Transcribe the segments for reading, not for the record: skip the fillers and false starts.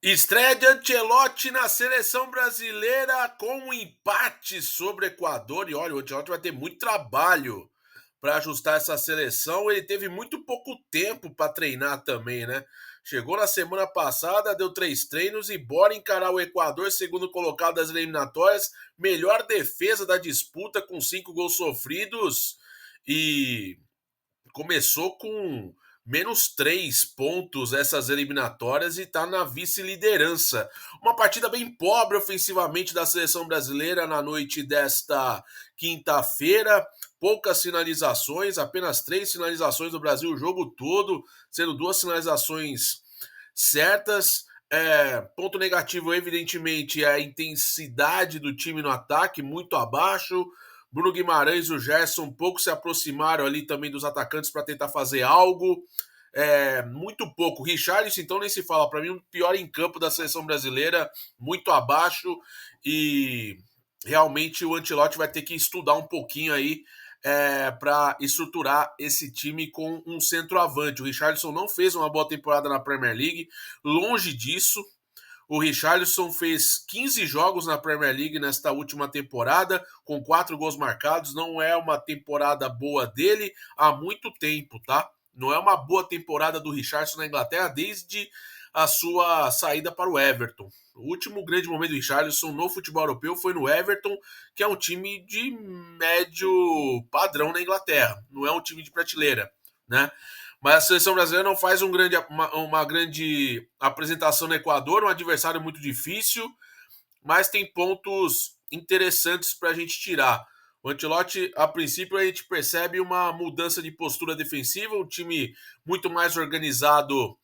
Estreia de Ancelotti na seleção brasileira com um empate sobre o Equador. E olha, o Ancelotti vai ter muito trabalho para ajustar essa seleção. Ele teve muito pouco tempo para treinar também, né? Chegou na semana passada, deu 3 treinos e bora encarar o Equador, segundo colocado das eliminatórias, melhor defesa da disputa com 5 gols sofridos e começou com -3 pontos essas eliminatórias e está na vice-liderança. Uma partida bem pobre ofensivamente da seleção brasileira na noite desta quinta-feira. Poucas finalizações, apenas 3 finalizações do Brasil o jogo todo, sendo 2 finalizações certas. Ponto negativo, evidentemente, é a intensidade do time no ataque, muito abaixo. Bruno Guimarães e o Gerson um pouco se aproximaram ali também dos atacantes para tentar fazer algo. Muito pouco. Richarlison, então, nem se fala. Para mim, o pior em campo da seleção brasileira, muito abaixo. E realmente o Ancelotti vai ter que estudar um pouquinho aí para estruturar esse time com um centroavante. O Richarlison não fez uma boa temporada na Premier League, longe disso. O Richarlison fez 15 jogos na Premier League nesta última temporada, com 4 gols marcados. Não é uma temporada boa dele há muito tempo, tá? Não é uma boa temporada do Richarlison na Inglaterra desde a sua saída para o Everton. O último grande momento do Richarlison no futebol europeu foi no Everton, que é um time de médio padrão na Inglaterra. Não é um time de prateleira, né? Mas a seleção brasileira não faz uma grande apresentação no Equador, um adversário muito difícil, mas tem pontos interessantes para a gente tirar. O Ancelotti, a princípio, a gente percebe uma mudança de postura defensiva, um time muito mais organizado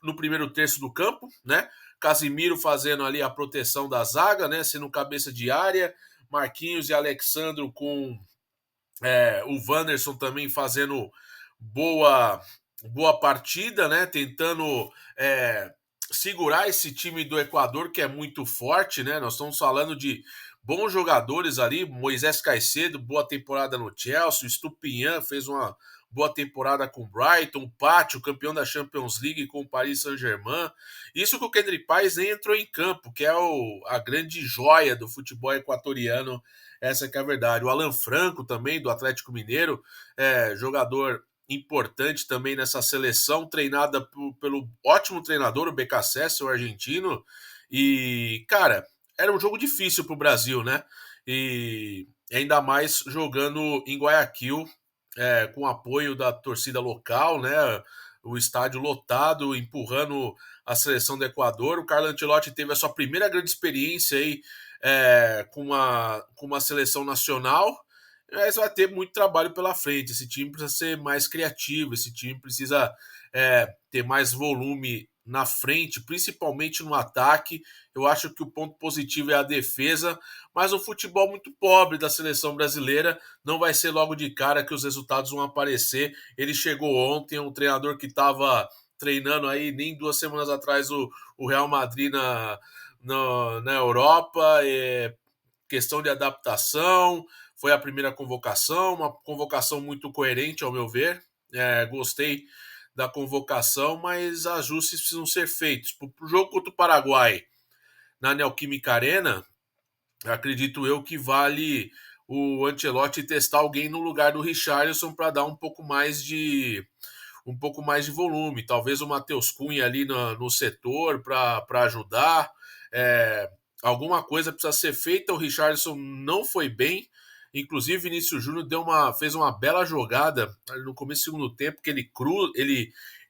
no primeiro terço do campo, né? Casimiro fazendo ali a proteção da zaga, né? Sendo cabeça de área, Marquinhos e Alexandro com o Wanderson também fazendo boa, boa partida, né? Tentando segurar esse time do Equador, que é muito forte, né? Nós estamos falando de bons jogadores ali. Moisés Caicedo, boa temporada no Chelsea. O Stupinhan fez uma boa temporada com o Brighton. O Pátio, campeão da Champions League com o Paris Saint-Germain. Isso que o Kendrick Paz nem entrou em campo, que é a grande joia do futebol equatoriano. Essa que é a verdade. O Alan Franco também, do Atlético Mineiro, jogador importante também nessa seleção, treinada pelo ótimo treinador, o BKSS, o argentino. E, cara, era um jogo difícil para o Brasil, né? E ainda mais jogando em Guayaquil, com apoio da torcida local, né? O estádio lotado, empurrando a seleção do Equador. O Carlo Ancelotti teve a sua primeira grande experiência aí com uma seleção nacional, mas vai ter muito trabalho pela frente. Esse time precisa ser mais criativo, esse time precisa ter mais volume na frente, principalmente no ataque. Eu acho que o ponto positivo é a defesa, mas o futebol muito pobre da seleção brasileira não vai ser logo de cara que os resultados vão aparecer. Ele chegou ontem, um treinador que estava treinando aí nem 2 semanas atrás o Real Madrid na Europa, questão de adaptação, foi a primeira convocação, uma convocação muito coerente, ao meu ver. Gostei da convocação, mas ajustes precisam ser feitos. Para o jogo contra o Paraguai, na Neoquímica Arena, acredito eu que vale o Ancelotti testar alguém no lugar do Richarlison para dar um pouco mais de volume. Talvez o Matheus Cunha ali no setor para ajudar. É, alguma coisa precisa ser feita. O Richarlison não foi bem. Inclusive, Vinícius Júnior fez uma bela jogada no começo do segundo tempo, que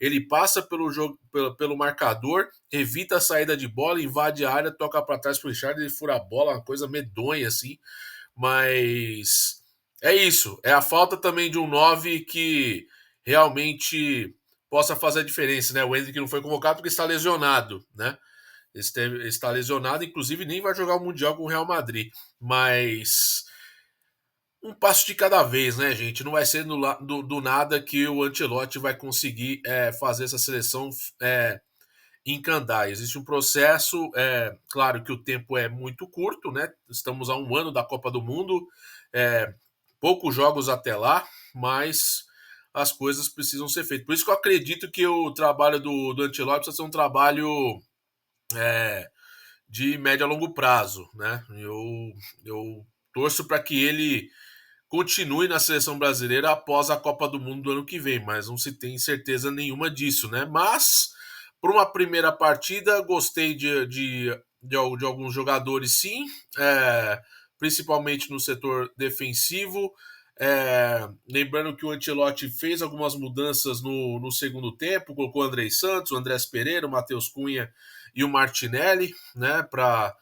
ele passa pelo marcador, evita a saída de bola, invade a área, toca para trás pro Richard, ele fura a bola, uma coisa medonha assim. Mas é isso. É a falta também de um 9 que realmente possa fazer a diferença, né? O Endrick não foi convocado porque está lesionado, né? Está lesionado, inclusive nem vai jogar o Mundial com o Real Madrid. Mas um passo de cada vez, né, gente? Não vai ser do nada que o Ancelotti vai conseguir fazer essa seleção encandar. Existe um processo, claro que o tempo é muito curto, né? Estamos a um ano da Copa do Mundo, é, poucos jogos até lá, mas as coisas precisam ser feitas. Por isso que eu acredito que o trabalho do Ancelotti precisa ser um trabalho é, de médio a longo prazo, né? Eu torço para que ele continue na seleção brasileira após a Copa do Mundo do ano que vem, mas não se tem certeza nenhuma disso, né? Mas, por uma primeira partida, gostei de alguns jogadores, sim, principalmente no setor defensivo. Lembrando que o Ancelotti fez algumas mudanças no segundo tempo, colocou o Andrei Santos, o Andrés Pereira, o Matheus Cunha e o Martinelli, né, para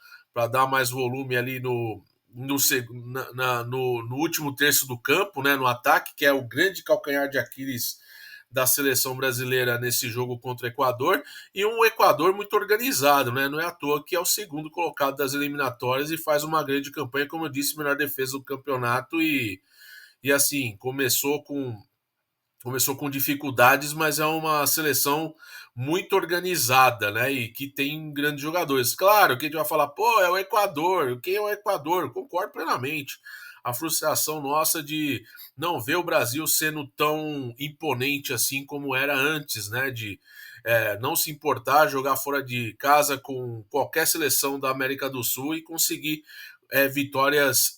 dar mais volume ali no último terço do campo, né, no ataque, que é o grande calcanhar de Aquiles da seleção brasileira nesse jogo contra o Equador, e um Equador muito organizado, né? Não é à toa que é o segundo colocado das eliminatórias e faz uma grande campanha, como eu disse, melhor defesa do campeonato e assim, começou com dificuldades, mas é uma seleção muito organizada, né? E que tem grandes jogadores. Claro que a gente vai falar, pô, é o Equador. Quem é o Equador? Concordo plenamente. A frustração nossa de não ver o Brasil sendo tão imponente assim como era antes, né? De não se importar, jogar fora de casa com qualquer seleção da América do Sul e conseguir vitórias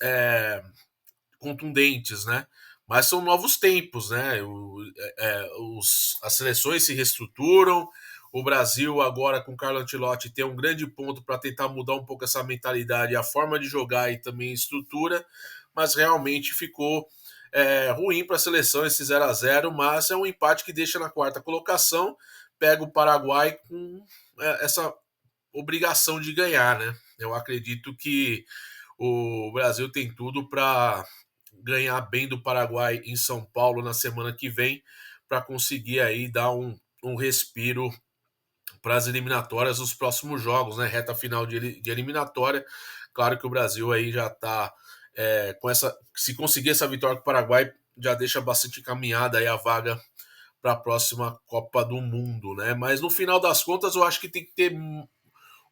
contundentes, né? Mas são novos tempos, né? As seleções se reestruturam. O Brasil, agora com o Carlo Ancelotti, tem um grande ponto para tentar mudar um pouco essa mentalidade, a forma de jogar e também a estrutura, mas realmente ficou ruim para a seleção esse 0-0, mas é um empate que deixa na quarta colocação, pega o Paraguai com essa obrigação de ganhar, né? Eu acredito que o Brasil tem tudo para ganhar bem do Paraguai em São Paulo na semana que vem, para conseguir aí dar um respiro para as eliminatórias dos próximos jogos, né? Reta final de eliminatória. Claro que o Brasil aí já está com essa. Se conseguir essa vitória com o Paraguai, já deixa bastante encaminhada aí a vaga para a próxima Copa do Mundo, né? Mas no final das contas, eu acho que tem que ter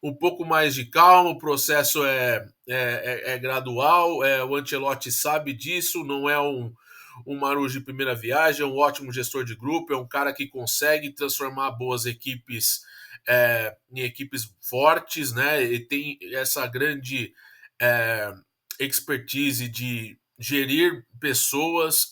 um pouco mais de calma, o processo é gradual, o Ancelotti sabe disso, não é um Marujo de primeira viagem, é um ótimo gestor de grupo, é um cara que consegue transformar boas equipes em equipes fortes, né? E tem essa grande é, expertise de gerir pessoas,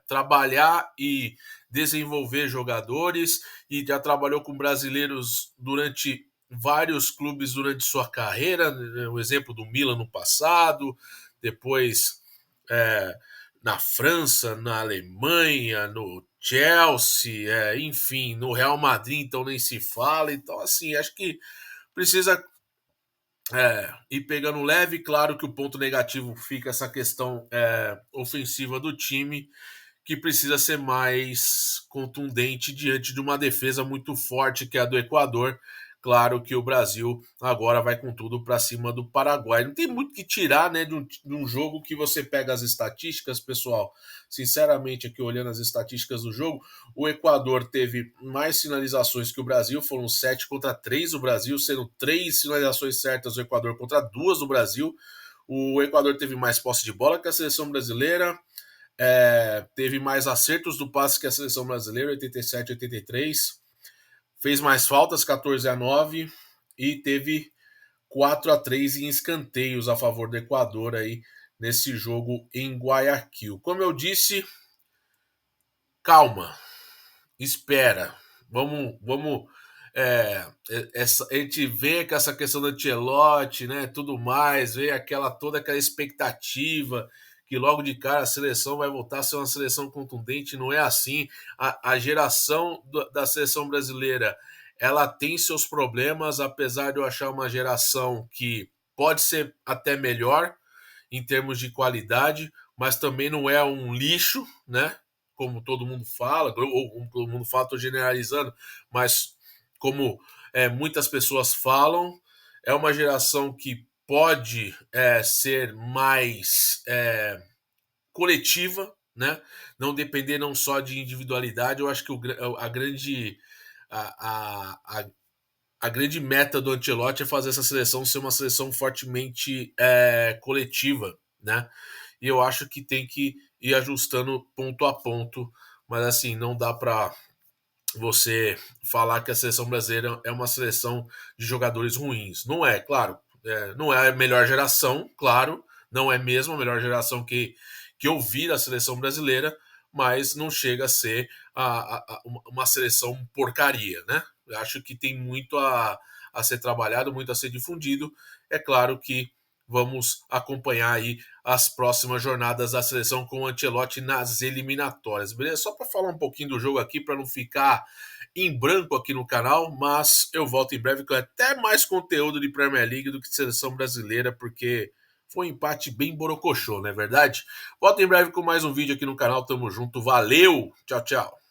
trabalhar e desenvolver jogadores, e já trabalhou com brasileiros durante vários clubes durante sua carreira, né? O exemplo do Milan no passado, depois é, na França, na Alemanha, no Chelsea, enfim, no Real Madrid, então nem se fala. Então, assim, acho que precisa ir pegando leve. Claro que o ponto negativo fica essa questão ofensiva do time, que precisa ser mais contundente diante de uma defesa muito forte que é a do Equador. Claro que o Brasil agora vai com tudo para cima do Paraguai. Não tem muito que tirar, né, de um jogo que você pega as estatísticas, pessoal. Sinceramente, aqui olhando as estatísticas do jogo, o Equador teve mais finalizações que o Brasil, foram 7-3 o Brasil, sendo 3 finalizações certas o Equador contra 2 do Brasil. O Equador teve mais posse de bola que a seleção brasileira, teve mais acertos do passe que a seleção brasileira, 87-83, fez mais faltas, 14-9, e teve 4-3 em escanteios a favor do Equador aí nesse jogo em Guayaquil. Como eu disse, calma, espera, vamos. A gente vê que essa questão do Ancelotti, né, tudo mais, vê toda aquela expectativa que logo de cara a seleção vai voltar a ser uma seleção contundente. Não é assim. A geração da seleção brasileira, ela tem seus problemas, apesar de eu achar uma geração que pode ser até melhor em termos de qualidade, mas também não é um lixo, né? Como todo mundo fala, ou como todo mundo fala, estou generalizando, mas como muitas pessoas falam, é uma geração que pode ser mais coletiva, né? Não depender não só de individualidade. Eu acho que a, a, a grande meta do Ancelotti é fazer essa seleção ser uma seleção fortemente coletiva, né? E eu acho que tem que ir ajustando ponto a ponto, mas assim, não dá para você falar que a seleção brasileira é uma seleção de jogadores ruins. Não é, claro. Não é a melhor geração, claro. Não é mesmo a melhor geração que eu vi da seleção brasileira, mas não chega a ser uma seleção porcaria, né? Eu acho que tem muito a ser trabalhado, muito a ser difundido. É claro que vamos acompanhar aí as próximas jornadas da seleção com o Ancelotti nas eliminatórias, beleza? Só para falar um pouquinho do jogo aqui, para não ficar em branco aqui no canal, mas eu volto em breve com até mais conteúdo de Premier League do que de seleção brasileira, porque foi um empate bem borocochô, não é verdade? Volto em breve com mais um vídeo aqui no canal, tamo junto, valeu, tchau, tchau.